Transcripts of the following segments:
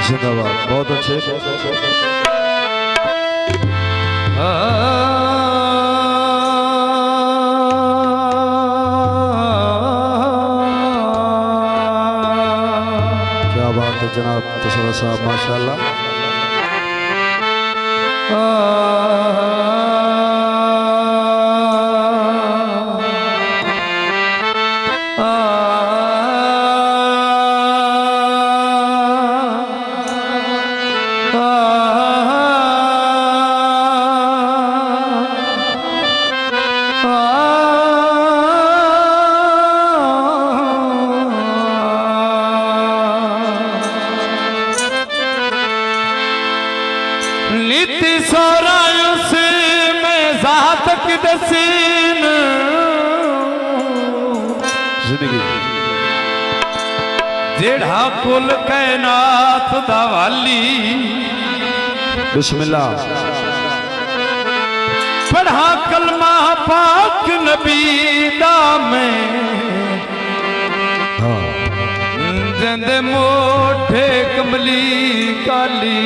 जिंदाबाद, बहुत अच्छे। क्या बात है जनाब तसव्वुर साहब, माशाल्लाह। नीति सोरायुस में ज़ात की दसीन जिंदगी जेड़ा कुल कैनात दा वाली बिस्मिल्लाह पढ़ा कलमा पाक नबी दा मैं जिंदे मोठे कमली काली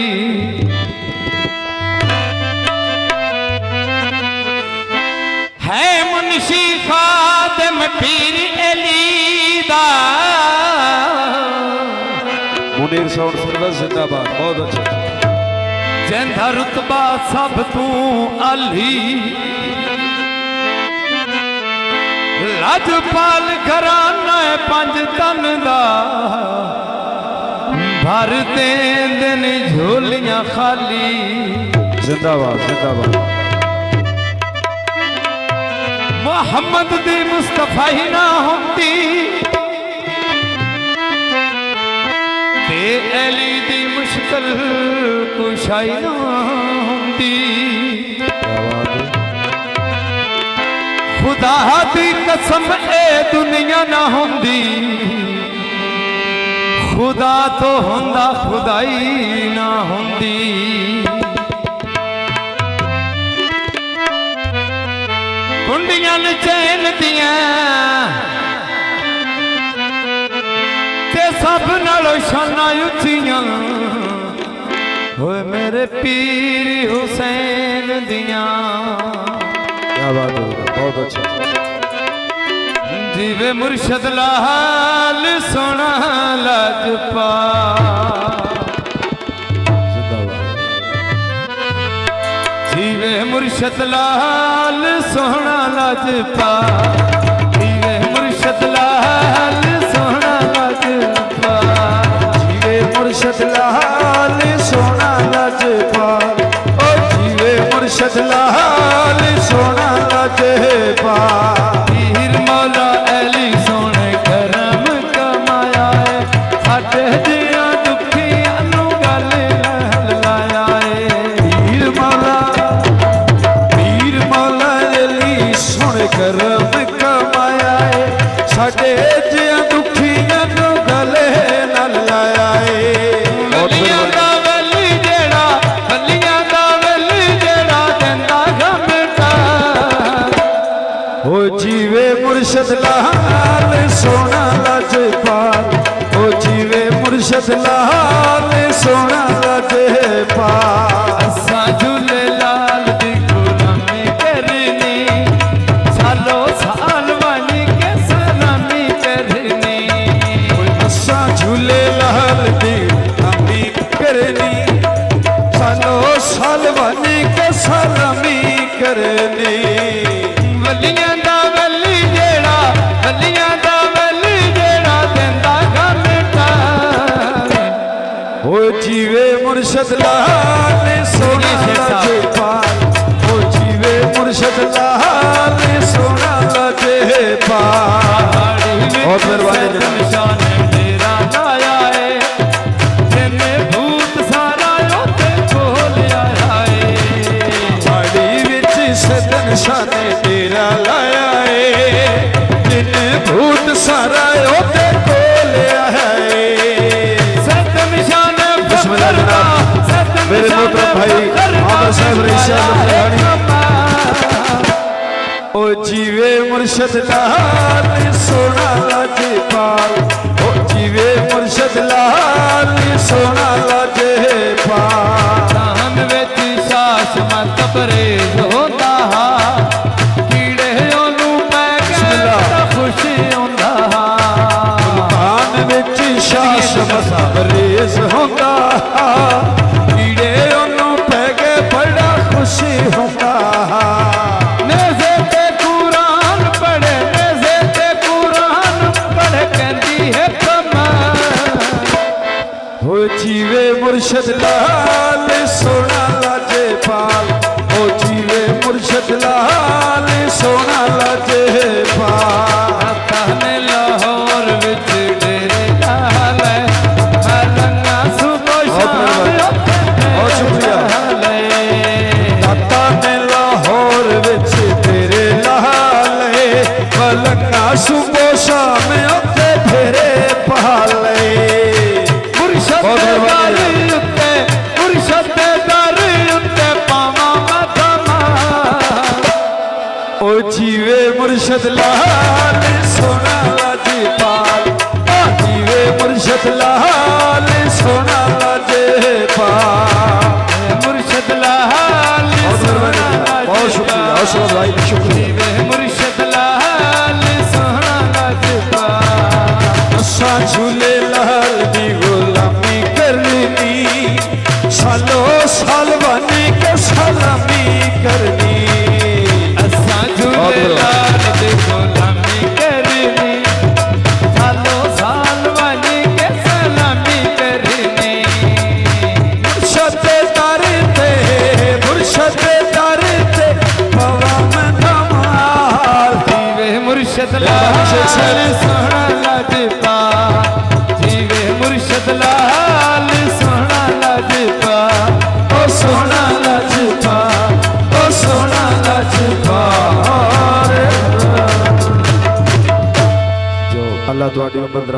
है मुंशी खादम पीर अलीदा मुनीर साउंड सर्विस जिंदाबाद, बहुत अच्छा। जिंदा रुतबा सब तू अली लजपाल घराना है पंज तन दा भर दे दिन झोलियां खाली जिंदाबाद जिंदाबाद। मोहम्मद दी मुस्तफा ही ना होती ते अली दी मुश्किल कुशाई ना होती। खुदा दी कसम ए दुनिया ना होंदी खुदा तो होंदा खुदाई ना होंदी। कुंडियां चैन दियां ते सब नालों शाना उच्चियां होए मेरे पीर हुसैन दियां। क्या बात है, बहुत अच्छा। जीवे मुर्शद लाल सोना लजपा जीवे मुर्शद लाल सोना लजपा जीवे मुर्शद लाल सोना लजपा जीवे मुर्शद लाल सोना लजपा ओ जीवे मुर्शद लाल सोना लजपा। पीर मौला अली सोने करम कमाया है साडे जिया दुखियां नू गल लाया है। पीर मौला अली सोने करम कमाया है साडे जिया दुखियां नू गले नाल लाया है। वलियां दा वली जेड़ा वलियां दा वली जेड़ा देंदा गमटा ओ जीवे मुर्शद लाल सोना लजपाल ओ जीवे मुर्शद लाल सोना लजपाल। असा झूले लाल दी गुलामी करनी सालो साल वाली के सलामी करनी असा झूले लाल दी गुलामी करनी सालो साल वाली के सलामी करनी। वलियां दा वली जेड़ा वलियां दा वली जेड़ा देंदा गमटा ओ जीवे मुर्शद लाल सोना लजपाल ओ जीवे मुर्शद लाल सोना लजपाल। बहुत मेहरबानी निशान तेरा लाया है जिन्ने भूत सारा ओते खोल आया है। साड़ी विच सद निशाने तेरा लाया है जिन्ने भूत सारा ओते खोलिया है। सत निशान बिस्मिल्लाह जनाब, मेरे मोहतरम भाई आमर साहब रिशा ओ जीवे मुर्शद लाल सोना लजपाल ओ जीवे मुर्शद लाल सोना लजपाल। तेज होंदा कीड़े ओनू पै गए बड़ा खुशी होंदा नेज़े ते कुरान पढ़े नेज़े ते कुरान पढ़े कहंदी है कमाल हो जीवे मुर्शद लाल सोना लाजे पाल हो जीवे मुर्शद लाल सोना लाजे पाल कहने लाहौर विच डेरे लाल मलंगा सुबह शाम बहुत शुक्रिया दाता ने लाहौर विच तेरे लाले मलंगा सुबह शाम उत्ते फेरे पाले मुर्शद दारी उत्ते मुर्शद दारी उत्ते पावा मदमा ओ जीवे मुर्शद लाल सोना लाजे पाल ओ जीवे मुर्शद लाल सोना लाजे पाल मुर्शद लाल सोना बहुत शुक्रिया असलम भाई शुक्रिया जीवे मुर्शद लाल सोना लाजपा असा झूले लाल दी गुलामी करनी सालो साल बनी के सलामी करनी असा झूले लाल दी गुलामी करनी सालो साल वाली के सलामी करनी मुर्शद दर ते पवा में धमाल जीवे मुर्शद लाल सोना लाजपा जीवे मुर्शद लाल सोना लाजपा ओ सोना लाजपा ओ सोना लाजपा जो अल्लाह तुहाडी उम्र